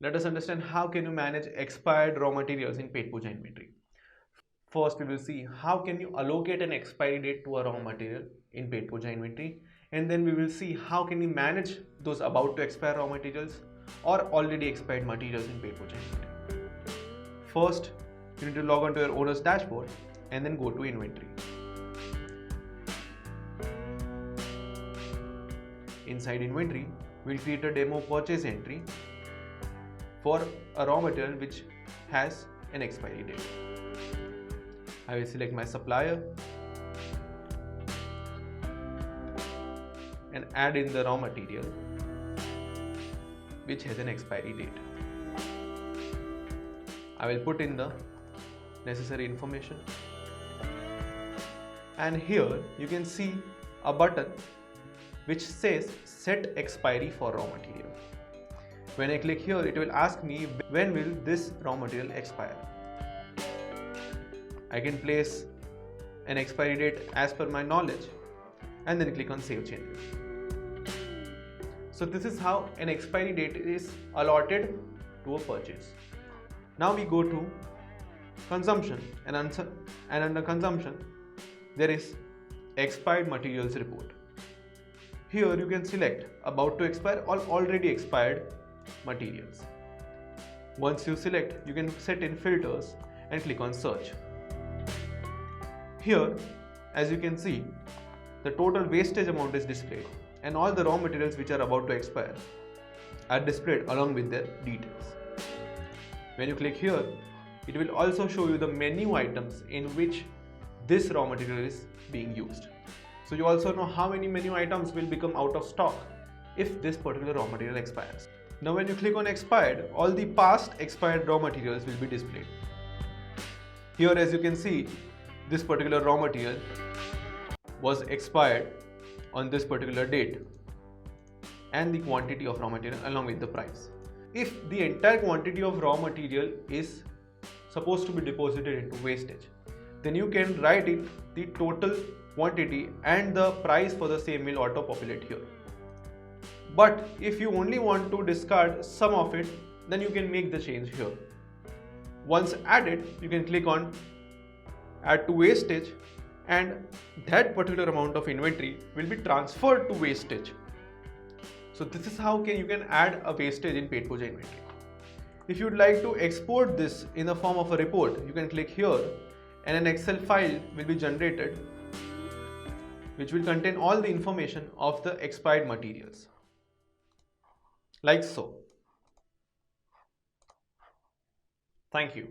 Let us understand how can you manage expired raw materials in Petpooja inventory. First, we will see how can you allocate an expiry date to a raw material in Petpooja inventory, and then we will see how can you manage those about to expire raw materials or already expired materials in Petpooja inventory. First, you need to log on to your owner's dashboard and then go to inventory. Inside inventory, we'll create a demo purchase entry for a raw material which has an expiry date. I will select my supplier and add in the raw material which has an expiry date. I will put in the necessary information, and here you can see a button which says set expiry for raw material. When I click here, it will ask me when will this raw material expire. I can place an expiry date as per my knowledge and then click on save changes. So this is how an expiry date is allotted to a purchase. Now we go to consumption, and under consumption there is expired materials report. Here you can select about to expire or already expired materials. Once you select, you can set in filters and click on search. Here, as you can see, the total wastage amount is displayed and all the raw materials which are about to expire are displayed along with their details. When you click here, it will also show you the menu items in which this raw material is being used. So you also know how many menu items will become out of stock if this particular raw material expires. Now when you click on expired, all the past expired raw materials will be displayed. Here, as you can see, this particular raw material was expired on this particular date and the quantity of raw material along with the price. If the entire quantity of raw material is supposed to be deposited into wastage, then you can write in the total quantity and the price for the same will auto populate here. But if you only want to discard some of it, then you can make the change here. Once added, you can click on add to wastage and that particular amount of inventory will be transferred to wastage. So this is how you can add a wastage in Petpooja inventory. If you would like to export this in the form of a report, you can click here and an Excel file will be generated which will contain all the information of the expired materials. Like so. Thank you.